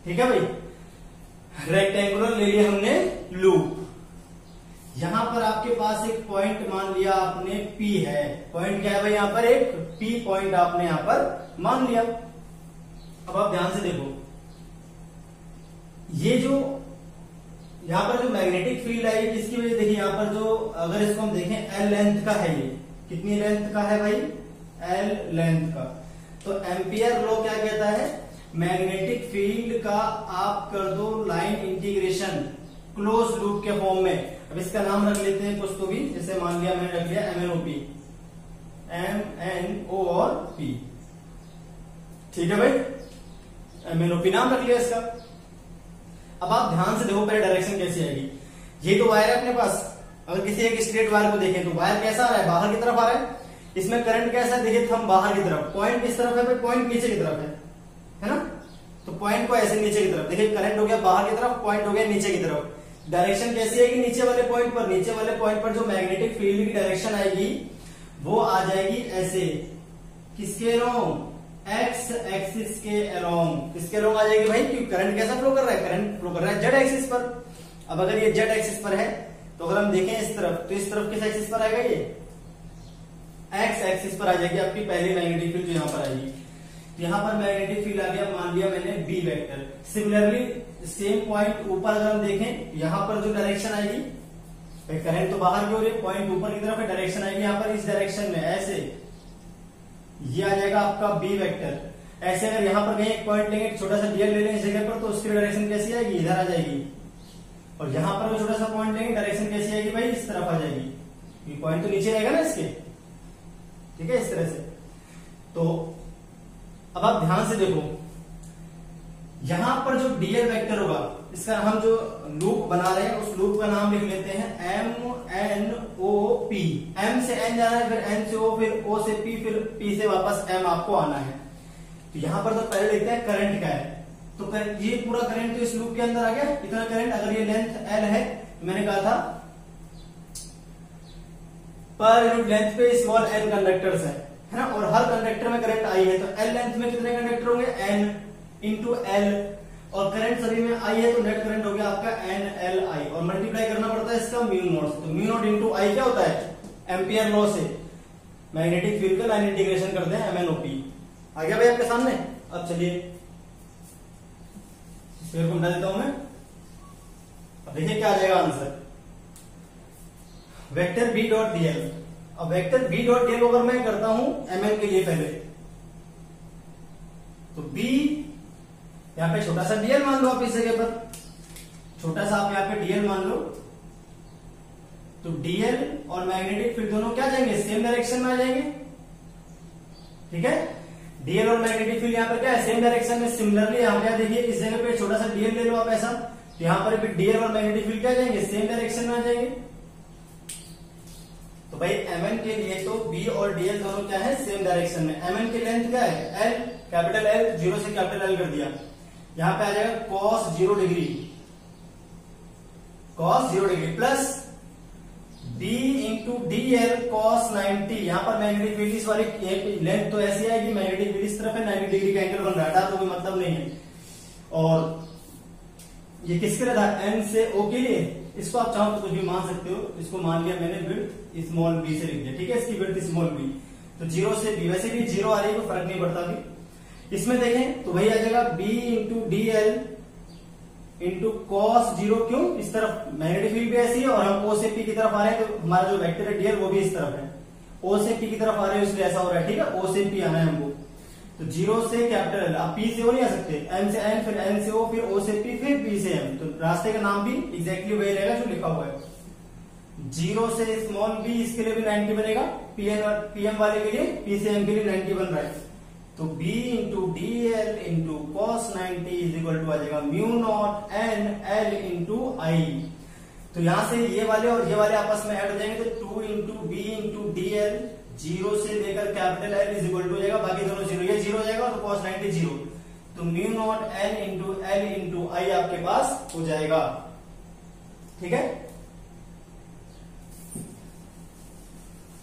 ठीक है भाई, रेक्टेंगुलर ले लिया हमने लूप। यहां पर आपके पास एक पॉइंट मान लिया आपने P है, पॉइंट क्या है भाई, यहां पर एक P पॉइंट आपने यहां पर मान लिया। अब आप ध्यान से देखो, ये जो यहाँ पर जो मैग्नेटिक फील्ड है किसकी वजह, देखिए यहाँ पर जो अगर इसको हम देखें एल लेंथ का है, ये कितनी लेंथ का है भाई, एल लेंथ का। तो एम्पियर लॉ क्या कहता है, मैग्नेटिक फील्ड का आप कर दो लाइन इंटीग्रेशन क्लोज लूप के फॉर्म में। अब इसका नाम रख लेते हैं कुछ तो भी, जैसे मान लिया मैंने रख लिया MNOP, MNO और P, ठीक है भाई, MNOP नाम रख लिया इसका। अब आप ध्यान से देखो पहले डायरेक्शन कैसी आएगी। ये तो वायर है अपने पास, अगर किसी एक स्ट्रेट वायर को देखें तो वायर कैसा आ रहा है, बाहर की तरफ आ रहा है। इसमें करंट कैसा है, देखिए थंब बाहर की तरफ, पॉइंट किस तरफ है भाई, पॉइंट नीचे की तरफ है ना। तो पॉइंट को ऐसे नीचे की तरफ, देखिए करंट हो गया बाहर की तरफ, पॉइंट हो गया नीचे की तरफ। डायरेक्शन कैसी आएगी, नीचे वाले पॉइंट पर, नीचे वाले पॉइंट पर जो मैग्नेटिक फील्ड की डायरेक्शन आएगी वो आ जाएगी ऐसे, किसके अलोंग, एक्स एक्सिस के अलोंग। किसके अलोंग आ जाएगी भाई, क्योंकि करंट कैसा फ्लो कर रहा है, करंट फ्लो कर रहा है जेड एक्सिस पर। अब अगर ये जेड एक्सिस पर है तो अगर हम देखें इस तरफ, तो इस तरफ किस एक्सिस पर आएगा, ये एक्स एक्सिस पर आ जाएगी आपकी पहली मैग्नेटिक फील्ड जो यहाँ पर आएगी। तो यहाँ पर मैग्नेटिक फील्ड आ गया, मान लिया मैंने B vector. Similarly same point ऊपर अगर हम देखें, यहाँ पर जो डायरेक्शन आएगी, करंट तो बाहर की ओर है, पॉइंट ऊपर की तरफ है, डायरेक्शन आएगी यहाँ पर इस डायरेक्शन में ऐसे, ये आ जाएगा आपका बी वेक्टर। ऐसे अगर यहाँ पर कहीं एक पॉइंट लेंगे, छोटा सा डीएल ले लें इस जगह पर, तो उसकी डायरेक्शन कैसी आएगी, इधर आ जाएगी। और यहाँ पर छोटा सा पॉइंट लेंगे, डायरेक्शन कैसी आएगी भाई, इस तरफ आ जाएगी। ये पॉइंट तो नीचे रहेगा ना इसके, ठीक है, इस तरह से। तो अब आप ध्यान से देखो, यहां पर जो डीएल वेक्टर होगा, इसका हम जो लूप बना रहे हैं उस लूप का नाम लिख लेते हैं MNOP। M से N जाना है, फिर N से O, फिर O से P, फिर P से वापस M आपको आना है। तो यहां पर तो पहले लिखते हैं करंट का है, तो ये पूरा करंट तो इस लूप के अंदर आ गया, इतना करंट। अगर ये लेंथ L है, मैंने कहा था पर यूनिट लेंथ पे स्मॉल n कंडक्टर्स है ना, और हर कंडक्टर में करंट आई है, तो L लेंथ में कितने कंडक्टर होंगे, N इंटू L, और करंट सभी में आई है, तो नेट करंट हो गया आपका NLI, और मल्टीप्लाई करना पड़ता है इसका म्यू नॉट से। तो म्यू नॉट इंटू आई क्या होता है, एम्पियर लॉ से मैग्नेटिक फील्ड का लाइन इंटीग्रेशन करते हैं MNOP। आ गया भाई आपके सामने। अब चलिए फिर को मिटा देता हूं मैं। अब देखिए क्या आ जाएगा answer, vector B dot dl। अब वेक्टर B डॉट dl अगर मैं करता हूं mn के लिए पहले, तो B यहां पे छोटा सा dl मान लो आप इस जगह पर, छोटा सा आप यहां पे dl मान लो। तो dl और मैग्नेटिक फील्ड दोनों क्या जाएंगे, सेम डायरेक्शन में आ जाएंगे, ठीक है। dl और मैग्नेटिक फील्ड यहां पर क्या है, सेम डायरेक्शन में। सिमिलरली यहां पे देखिए इस जगह पे छोटा सा dl ले लो आप ऐसा, तो यहां पर भी dl और मैग्नेटिक फील्ड क्या जाएंगे, सेम डायरेक्शन में आ जाएंगे। तो भाई mn के लिए तो b और dl दोनों क्या है, सेम डायरेक्शन में। mn की लेंथ क्या है, l, कैपिटल L, जीरो से कैपिटल L कर दिया। यहां पे आ जाएगा cos 0 degree, cos 0 degree plus b into dl cos 90। यहां पर मैग्नेटिक फील्ड इस वाली लेंथ तो ऐसी आएगी, मैग्नेटिक फील्ड इस तरफ है, 90 डिग्री का एंगल बन रहा है, तो कोई मतलब नहीं है। और ये किसके लिए था, n से o के लिए। इसको आप चाहो तो कुछ भी मान सकते हो, इसको मान लिया मैंने विड्थ स्मॉल b से लिख दिया, ठीक है, इसकी विड्थ स्मॉल b। तो 0 से b, वैसे भी 0 आ रही है, कोई फर्क नहीं पड़ता भी। इसमें देखें तो वही आ जाएगा b into dl into cos 0, क्यों, इस तरफ मैग्नेटिक फील्ड भी ऐसी है और हम o से p की तरफ आ रहे हैं, तो हमारा जो वेक्टर है dl वो भी इस तरफ है, o से p की तरफ आ रहे हैं, इसलिए ऐसा हो रहा है, ठीक है, o से p आना है हमको। तो 0 से कैपिटल L, आप p से o नहीं आ सकते, m से n, फिर n से o, फिर o से p, फिर p से m। तो रास्ते का नाम भी एग्जैक्टली वही रहेगा जो लिखा हुआ है। 0 से स्मॉल b, इसके लिए भी 90 बनेगा, pm वाले के लिए, p से m के लिए 90 बन रहा है। तो b into dl into cos 90 is equal to आ जाएगा mu naught n l into I. तो यहां से ये वाले और ये वाले आपस में ऐड हो जाएंगे, तो 2 इंटू b इंटू dl, 0 से लेकर capital L is equal to हो जाएगा, बाकी दोनों 0, ये 0 हो जाएगा और cos 90 0। तो mu naught n into l into I आपके पास हो जाएगा, ठीक है।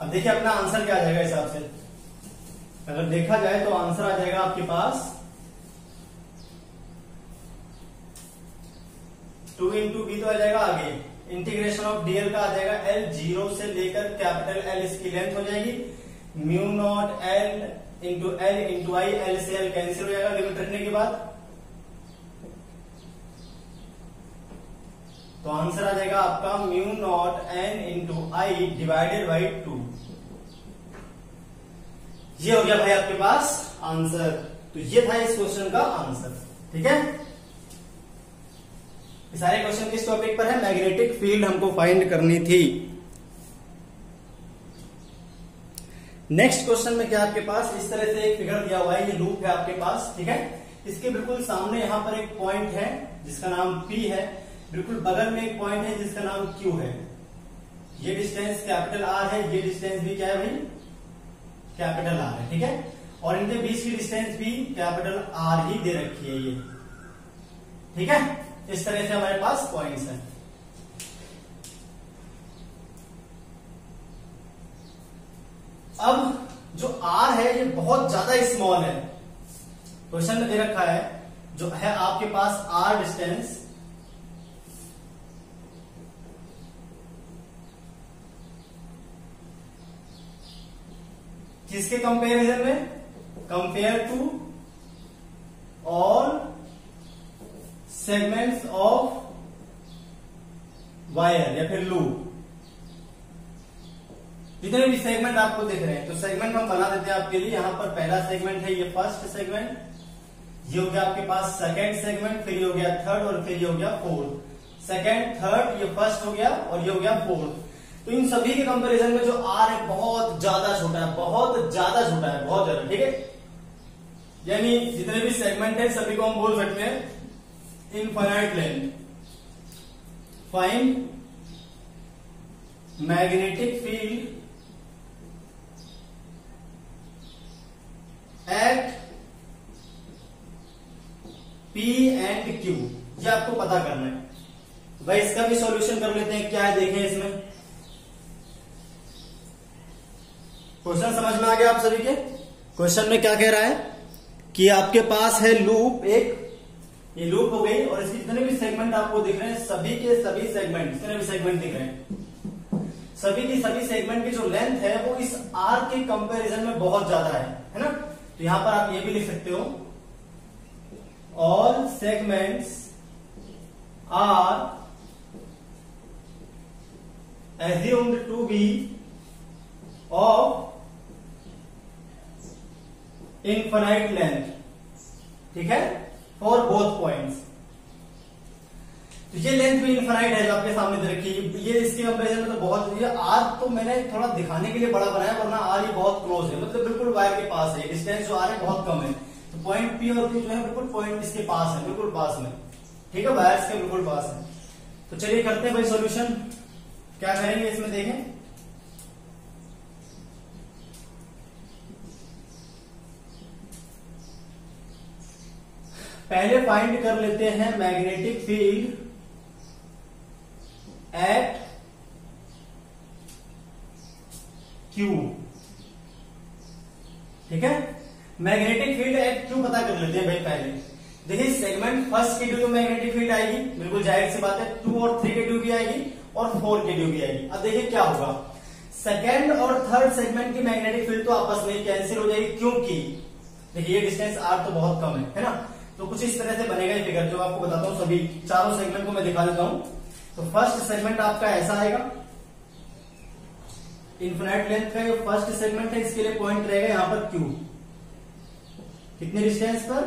अब देखिए अपना आंसर क्या आ जाएगा हिसाब से, अगर देखा जाए तो आंसर आ जाएगा आपके पास 2 इंटू बी, तो आ जाएगा आगे इंटीग्रेशन ऑफ डीएल का आ जाएगा L, 0 से लेकर कैपिटल L इसकी लेंथ हो जाएगी, mu naught L into L into I, L से L कैंसिल हो जाएगा लिमिट रखने के बाद। तो आंसर आ जाएगा आपका mu not an into I divided by 2। ये हो गया भाई आपके पास आंसर। तो ये था इस क्वेश्चन का आंसर। ठीक है, सारे क्वेश्चन किस टॉपिक पर है? मैग्नेटिक फील्ड हमको फाइंड करनी थी। नेक्स्ट क्वेश्चन में क्या आपके पास इस तरह से एक फिगर दिया हुआ है, ये लूप है आपके पास। ठीक है, इसके बिल्कुल सामने यहां पर एक पॉइंट है जिसका नाम P है, बिल्कुल बगल में एक पॉइंट है जिसका नाम Q है। ये डिस्टेंस कैपिटल R है, ये डिस्टेंस भी क्या है भाई? कैपिटल R है। ठीक है, और इनके बीच की डिस्टेंस भी कैपिटल R ही दे रखी है ये। ठीक है, इस तरह से हमारे पास पॉइंट्स हैं। अब जो R है ये बहुत ज्यादा स्मॉल है। क्वेश्चन में दे रखा है जो है आपके पास R डिस्टेंस किसके कंपैरिजन में? Compare to all segments of wire या फिर लूप। जितने भी सेगमेंट आपको दिख रहे हैं तो सेगमेंट हम बना देते हैं आपके लिए। यहां पर पहला सेगमेंट है ये फर्स्ट सेगमेंट, ये हो गया आपके पास सेकंड सेगमेंट, फिर ये हो गया थर्ड और फिर ये हो गया फोर्थ। सेकंड थर्ड ये फर्स्ट हो गया और ये हो गया फोर्थ। तो इन सभी के कंपैरिजन में जो आर है बहुत ज्यादा छोटा है, बहुत ज्यादा छोटा है, बहुत ज्यादा। ठीक है, यानी जितने भी सेगमेंट है सभी को हम बोल सकते हैं infinite length. Find magnetic field eight P and Q, ये आपको पता करना है। तो भाई इसका भी सॉल्यूशन कर लेते हैं, क्या है देखें इसमें। क्वेश्चन समझ में आ गया आप सभी के? क्वेश्चन में क्या कह रहा है कि आपके पास है लूप, एक ये लूप हो गई और इसके जितने भी सेगमेंट आपको दिख रहे हैं सभी के सभी सेगमेंट, जितने भी सेगमेंट दिख रहे हैं सभी की सभी सेगमेंट की जो लेंथ है वो इस आर के कंपैरिजन में बहुत ज्यादा है ना। तो यहां पर आप ये भी लिख सकते हो all segments are assumed to be of infinite length। ठीक है, फॉर बोथ पॉइंट्स। तो ये लेंथ भी इनफाइनाइट है जो आपके सामने दे रखी है। ये इसके कंपेरिजन में तो बहुत, ये आर तो मैंने थोड़ा दिखाने के लिए बड़ा बनाया, वरना आर ये बहुत क्लोज है, मतलब बिल्कुल वायर के पास है। डिस्टेंस जो आर है बहुत कम है, तो पॉइंट पी और क्यू जो है बिल्कुल पॉइंट इसके पास है, बिल्कुल पास में। ठीक है, वायर्स के बिल्कुल पास है। तो चलिए करते हैं भाई सॉल्यूशन। क्या करेंगे इसमें देखें। पहले फाइंड कर लेते हैं मैग्नेटिक फील्ड एट Q। ठीक है, मैग्नेटिक फील्ड एट Q पता कर लेते हैं भाई पहले। देखिए सेगमेंट फर्स्ट के ड्यू में मैग्नेटिक फील्ड आएगी, बिल्कुल जाहिर सी बात है। 2 और 3 के ड्यू भी आएगी और 4 के ड्यू भी आएगी। अब देखिए क्या होगा, सेकेंड और थर्ड सेगमेंट की मैग्नेटिक फील्ड तो आपस में कैंसिल हो जाएगी, क्योंकि देखिए ये डिस्टेंस R तो बहुत कम है ना। तो कुछ इस तरह से बनेगा ये फिगर, जो आपको बताता हूं। सभी चारों सेगमेंट को मैं दिखा देता हूं। तो फर्स्ट सेगमेंट आपका ऐसा आएगा, इनफिनाइट लेंथ का ये फर्स्ट सेगमेंट है, इसके लिए पॉइंट रहेगा यहां पर Q। कितने डिस्टेंस पर?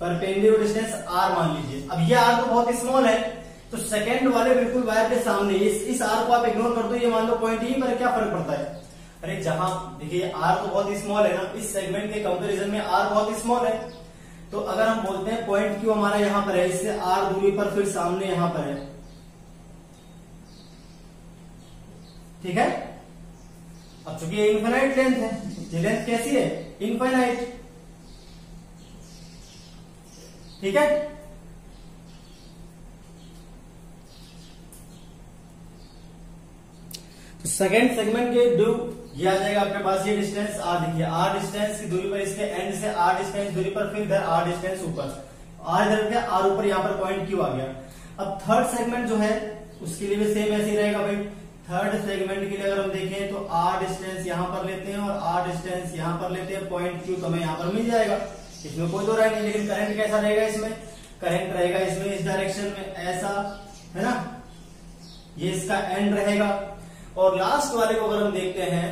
परपेंडिकुलर डिस्टेंस R मान लीजिए। अब ये R तो बहुत स्मॉल है, तो सेकंड वाले बिल्कुल वायर के सामने इस R को आप इग्नोर कर दो, ये मान लो पॉइंट ही पर, क्या फर्क पड़ता है? अरे जहां देखिए R तो बहुत स्मॉल है ना, इस सेगमेंट के कंपैरिजन में R बहुत स्मॉल है। तो अगर हम बोलते हैं पॉइंट Q हमारा यहां पर है, इससे R दूरी पर, फिर सामने यहां पर है। ठीक है, अब चूंकि ये इनफाइनाइट लेंथ है, ये लेंथ कैसी है? इनफाइनाइट। ठीक है, तो सेकेंड सेगमेंट के ड्यू ये आ जाएगा आपके पास, ये डिस्टेंस R देखिए, R डिस्टेंस की दूरी पर, इसके एंड से R डिस्टेंस दूरी पर, फिर इधर R डिस्टेंस ऊपर, R इधर गया, R ऊपर, यहां पर पॉइंट Q आ गया। अब थर्ड सेगमेंट जो है उसके लिए भी सेम ऐसे ही रहेगा भाई। थर्ड सेगमेंट के लिए अगर हम देखें तो R डिस्टेंस यहां पर लेते हैं और R डिस्टेंस यहां पर लेते हैं, पॉइंट Q तो हमें यहां पर मिल जाएगा, इसमें कोई दो राय नहीं। लेकिन करंट कैसा रहेगा इसमें? करंट रहेगा इसमें इस डायरेक्शन में ऐसा, है ना, ये इसका एंड रहेगा। और लास्ट वाले को अगर हम देखते हैं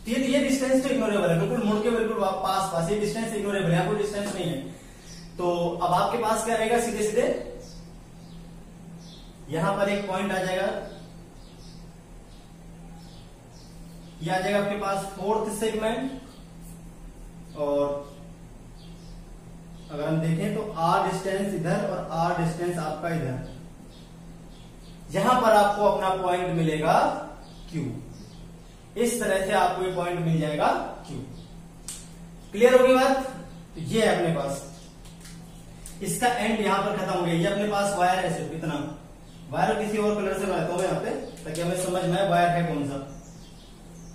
तो ये डिस्टेंस तो इग्नोरेबल है, बिल्कुल मुड़ के बिल्कुल पास पास, ये डिस्टेंस इग्नोरेबल है, कोई डिस्टेंस नहीं है। तो अब आपके पास क्या रहेगा, सीधे सीधे यहां पर एक पॉइंट आ जाएगा, ये आ जाएगा आपके पास फोर्थ सेगमेंट, और अगर हम देखें तो आर डिस्टेंस इधर और आर डिस्टेंस आपका इधर, यहां पर आपको अपना पॉइंट मिलेगा Q। इस तरह से आपको ये पॉइंट मिल जाएगा Q। क्लियर होगी बात? तो ये है अपने पास, इसका एंड यहां पर खत्म हो गया। ये अपने पास वायर है, सिर्फ इतना वायर, किसी और कलर से बनाता हूं यहाँ पे ताकि हमें समझ में आए वायर है कौन सा।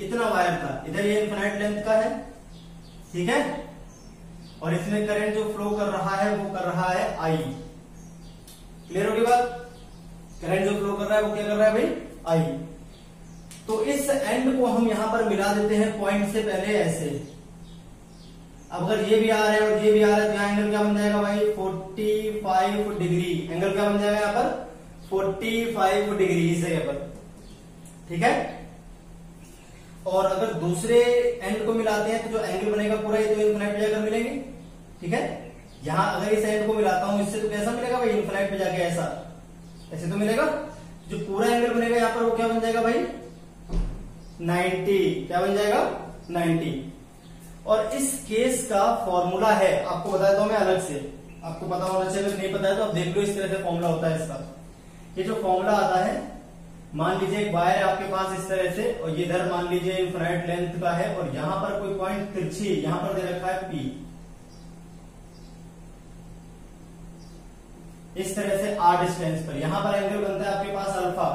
इतना वायर था, इधर ये इनफिनाइट लेंथ का है, ठीक है, और इसमें करंट जो फ्लो कर रहा है वो कर रहा है I। क्लियर होगी बात? करंट जो फ्लो कर रहा है वो क्या कर रहा है भाई, I। तो इस एंड को हम यहां पर मिला देते हैं पॉइंट से पहले ऐसे। अब अगर ये भी आ रहा है और ये भी आ रहा है तो यहां एंगल क्या बन जाएगा भाई, 45 डिग्री। एंगल क्या बन जाएगा यहां पर, 45 डिग्री इस जगह पर, ठीक है। और अगर दूसरे एंड को मिलाते हैं तो जो एंगल बनेगा पूरा ये तो इनफिनाइट पे जाकर मिलेंगे, ठीक है। यहां अगर इस एंड को मिलाता हूं इससे तो कैसा मिलेगा भाई, इनफिनाइट पे जाके ऐसा, ऐसे तो मिलेगा। जो पूरा एंगल बनेगा यहां पर वो क्या बन जाएगा भाई, 90। क्या बन जाएगा, 90। और इस केस का फॉर्मूला है, आपको बताया तो मैं अलग से, आपको पता होना चाहिए, अगर नहीं पता है तो आप देख लो, इस तरह से फॉर्मूला होता है इसका। ये जो फॉर्मूला आता है, मान लीजिए एक वायर है आपके पास इस तरह से, और ये इधर मान लीजिए इनफिनाइट लेंथ का है, और यहां पर कोई पॉइंट तिरछी यहां पर दे रखा है P, इस तरह से R डिस्टेंस पर, यहां पर एंगल बनता है आपके पास अल्फा।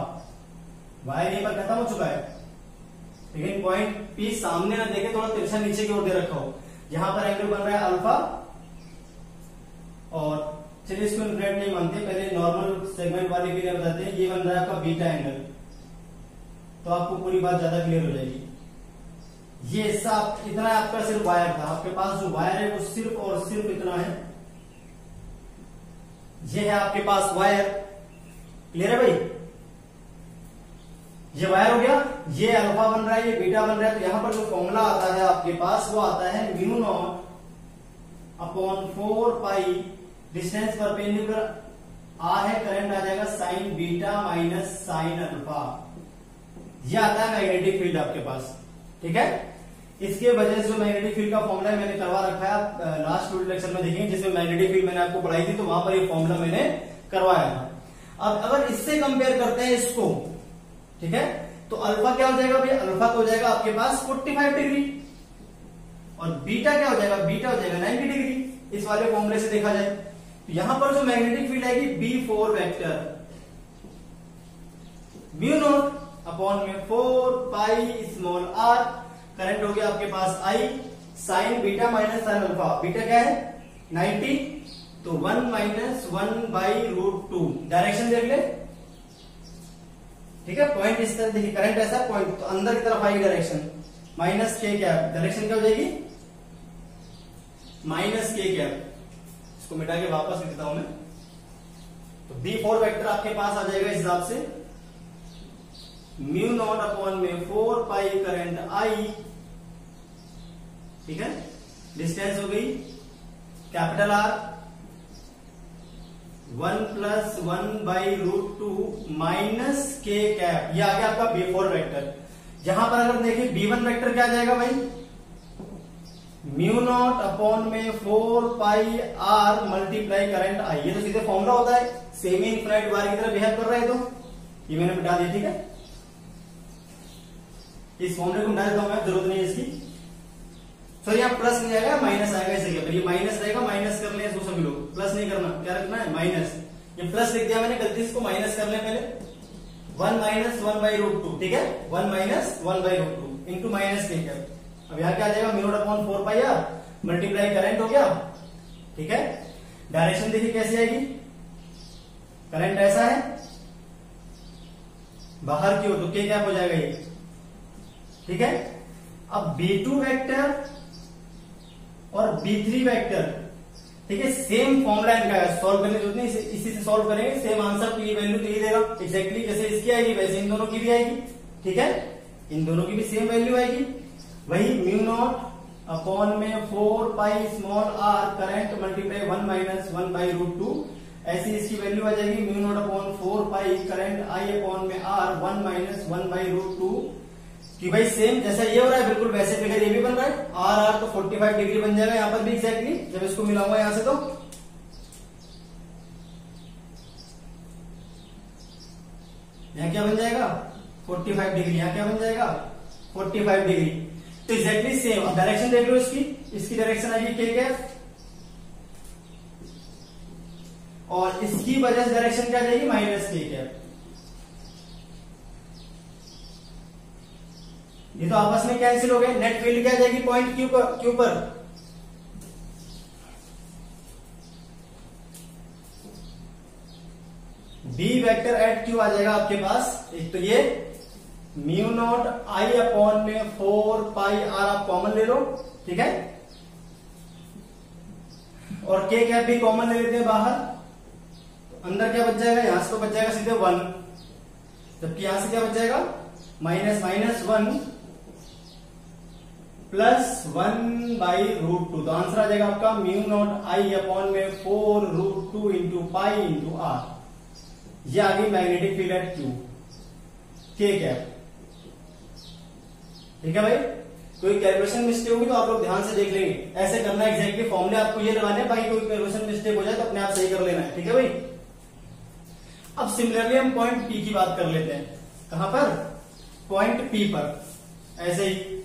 वायर यहीं पर खत्म हो चुका है, लेकिन पॉइंट P सामने ना देखे, थोड़ा तिरछा नीचे की ओर दे रखा हो, यहां पर एंगल बन रहा है अल्फा। और चलिए इसको इनफिनाइट नहीं मानते, पहले नॉर्मल सेगमेंट वाले के लिए बताते हैं। ये बन रहा है आपका बीटा एंगल, तो आपको पूरी बात ज्यादा क्लियर हो जाएगी। ये सब इतना आपका सिर्फ वायर था, आपके पास जो वायर है वो सिर्फ और सिर्फ इतना है। ये है आपके पास वायर, क्लियर है भाई? ये वायर हो गया, ये अल्फा बन रहा है, ये बीटा बन रहा है। तो यहां पर जो फॉर्मूला आता है आपके पास वो आता है म्यू नॉट अपॉन 4 पाई, डिस्टेंस परपेंडिकुलर R है, करंट आ जाएगा sign beta minus sine alpha. ये आता है मैग्नेटिक फील्ड आपके पास, ठीक है। इसके वजह से जो मैग्नेटिक फील्ड का फॉर्मूला मैंने करवा रखा है, लास्ट लेक्चर में देखेंगे जिसमें मैग्नेटिक फील्ड मैंने आपको पढ़ाई थी, तो वहां पर ये फॉर्मूला मैंने करवाया था। अब अगर इससे कंपेयर करते हैं इसको, ठीक है, तो अल्फा क्या हो जाएगा भैया, अल्फा तो हो जाएगा आपके पास 45 डिग्री, और बीटा क्या हो जाएगा, बीटा हो जाएगा 90 डिग्री। इस वाले फॉर्मूले से देखा जाए तो यहां पर जो मैग्नेटिक फील्ड आएगी B4 vector, mu naught upon में 4 पाई स्मॉल r, करंट हो गया आपके पास I, sign beta minus sine alpha. Beta क्या है 90, तो 1 माइनस 1/√2। डायरेक्शन देख ले, ठीक है। पॉइंट इस तरह देखिए, करंट ऐसा पॉइंट तो अंदर की तरफ आएगी डायरेक्शन, माइनस के कैप। डायरेक्शन क्या हो जाएगी, माइनस के कैप। इसको मिटा के वापस लिखता हूं मैं, तो B4 वेक्टर आपके पास आ जाएगा इस हिसाब से, म्यू नॉट अपॉन में 4 पाई करंट I, ठीक है। डिस्टेंस हो गई कैपिटल R, 1 + 1/√2 माइनस के कैप। ये आ गया आपका B4 वेक्टर। यहां पर अगर देखिए B1 वेक्टर क्या आ जाएगा भाई, म्यू नॉट अपॉन में 4 पाई R मल्टीप्लाई करंट I। ये तो सीधे फॉर्मूला होता है, सेमी इनफिनाइट वायर की तरह बिहेव कर रहा है, तो ये मैंने मिटा दिया, ठीक है। इस फॉर्मूले को मिटा देता हूं मैं, जरूरत नहीं है इसकी। सॉरी यहाँ प्लस नहीं आएगा, माइनस आएगा इस जगह पर। ये माइनस रहेगा, माइनस कर ले इसको सभी लोग, प्लस नहीं करना, क्या रखना है माइनस। ये प्लस लिख दिया मैंने गलती, इसको माइनस कर ले पहले। 1 माइनस 1/√2, ठीक है, 1 माइनस 1/√2 इंटू माइनस के कैप। अब यहां क्या आ जाएगा, म्यू नॉट अपॉन 4 पाई R मल्टीप्लाई करंट हो गया, ठीक है। डायरेक्शन देखिए कैसी आएगी, करंट ऐसा है बाहर की ओर, तो के कैप हो जाएगा ये, ठीक है। अब B2 वेक्टर और B3 वेक्टर ठीक है, सेम फॉर्मूला इनका सॉल्व करने की जरूरत नहीं, इसी से सॉल्व करेंगे, सेम आंसर तो ये वैल्यू तो ये देगा एग्जैक्टली जैसे इसकी आएगी वैसे इन दोनों की भी आएगी। ठीक है, इन दोनों की भी सेम वैल्यू आएगी। वही म्यू नॉट अपॉन में 4 pi small R current multiply 1 minus 1 by root 2, ऐसी इसकी वैल्यू आ जाएगी mu naught upon 4 pi current I upon में आर 1 माइनस 1 बाई रूट 2, कि भाई सेम जैसा ये हो रहा है बिल्कुल वैसे फिगर ये भी बन रहा है, आर आर तो 45 डिग्री बन जाएगा यहां पर भी एग्जैक्टली जब इसको मिलाऊंगा यहां से, तो यहां क्या बन जाएगा 45 डिग्री, यहां क्या बन जाएगा 45 डिग्री, तो एग्जैक्टली सेम। अब डायरेक्शन देख लो इसकी डायरेक्शन आएगी के कैप, और इसकी वजह से डायरेक्शन क्या जाएगी माइनस के कैप। ये तो आपस में कैंसिल हो गए, नेट फील्ड क्या जाएगी पॉइंट क्यू पर, बी वेक्टर एट क्यू आ जाएगा आपके पास। एक तो ये म्यू नॉट आई अपॉन में 4 पाई आर आप कॉमन ले लो, ठीक है, और के कैप भी कॉमन ले लेते हैं बाहर, तो अंदर क्या बच जाएगा, यहां से तो बच जाएगा सीधे 1, जबकि यहां से क्या बच जाएगा minus minus 1 plus 1 by root 2, तो आंसर आ जाएगा आपका म्यू नॉट आई अपॉन में 4 रूट 2 इंटू पाई इंटू आर। ये आ गई मैग्नेटिक फील्ड एट क्यू के कैप। ठीक है भाई, कोई कैलकुलेशन मिस्टेक होगी तो आप लोग ध्यान से देख लेंगे, ऐसे करना है एग्जैक्टली, फॉर्मूले आपको ये लगाने हैं, भाई कोई कैलकुलेशन मिस्टेक हो जाए तो अपने आप सही कर लेना है। ठीक है भाई, अब सिमिलरली हम पॉइंट पी की बात कर लेते हैं, कहां पर पॉइंट पी पर, ऐसे ही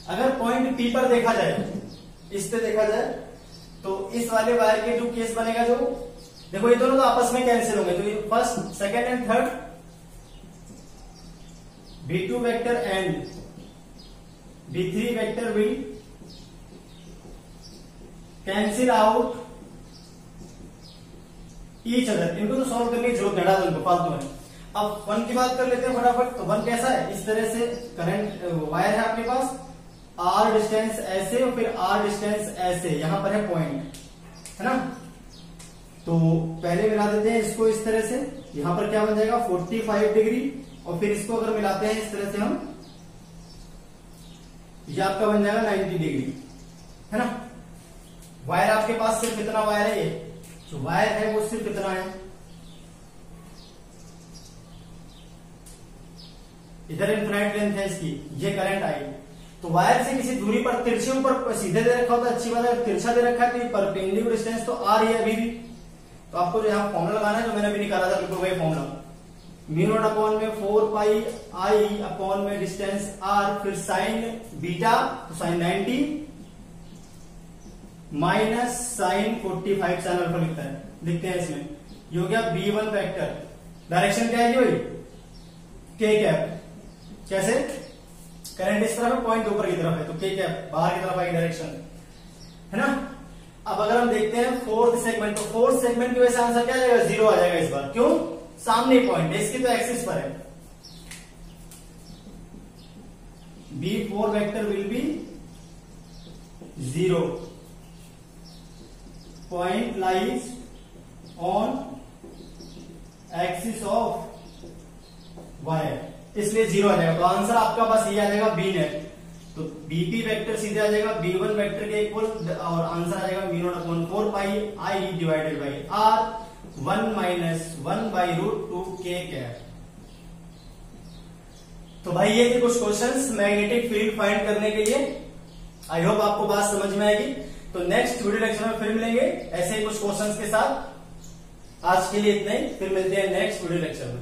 अगर पॉइंट पी पर देखा जाए, इस पे देखा जाए, तो इस वाले वायर के जो केस बनेगा, जो देखो ये दोनों तो आपस में कैंसिल होंगे, तो ये first second and third B2 vector and B3 vector will cancel out each other, इनको तो सॉल्व करने की जरूरत नहीं, उनको फालतू है। अब 1 की बात कर लेते हैं फटाफट, तो 1 कैसा है, इस तरह से करंट वायर है आपके पास, आर डिस्टेंस ऐसे और फिर आर डिस्टेंस ऐसे, यहां पर है पॉइंट, है ना, तो पहले मिला देते हैं इसको इस तरह से, यहां पर क्या बन जाएगा 45 डिग्री, और फिर इसको अगर मिलाते हैं इस तरह से हम, ये आपका बन जाएगा 90 डिग्री, है ना। वायर आपके पास सिर्फ इतना वायर है, ये जो वायर है वो सिर्फ इतना है, इधर इनफिनाइट लेंथ है इसकी, ये करंट आई, तो वायर से किसी दूरी पर तिरछे ऊपर सीधे दे रखा होता है, अच्छी बात है, तिरछा दे रखा है तो ये परपेंडिकुलर डिस्टेंस तो आ रही है अभी भी, तो आपको जो यहाँ फॉर्मूला लगाना है जो मैंने अभी निकाला था बिल्कुल वही फॉर्मूला, म्यू नॉट अपॉन में 4 पाई आई अपॉन में डिस्टेंस आर, फिर साइन बीटा तो sine 90 minus sine 45 sine alpha लिखता है, लिखते हैं इसमें, ये हो गया B1 वेक्टर, डायरेक्शन क्या है भाई के कैप, कैसे करंट इस तरफ है, पॉइंट ऊपर की तरफ है, तो के कैप बाहर की तरफ आएगी डायरेक्शन, है ना। अब अगर हम देखते हैं फोर्थ सेगमेंट, तो फोर्थ सेगमेंट की वजह से आंसर क्या आ जाएगा 0 आ जाएगा इस बार, क्यों, सामने पॉइंट है, इसकी तो एक्सिस पर है, B4 vector will be 0, point lies on axis of wire, इसलिए 0 आ जाएगा, तो आंसर आपका पास ये आ जाएगा बी नेट, तो बीपी वेक्टर सीधे आ जाएगा B1 वेक्टर के इक्वल, और आंसर आ जाएगा mu naught upon 4 pi I divided by R 1 minus 1 by root 2 के कैप। तो भाई ये थे कुछ क्वेश्चंस मैग्नेटिक फील्ड फाइंड करने के लिए, आई होप आपको बात समझ में आएगी। तो नेक्स्ट वीडियो लेक्चर में फिर मिलेंगे ऐसे ही कुछ क्वेश्चंस के साथ। आज के लिए इतना ही, फिर मिलते हैं नेक्स्ट वीडियो लेक्चर में।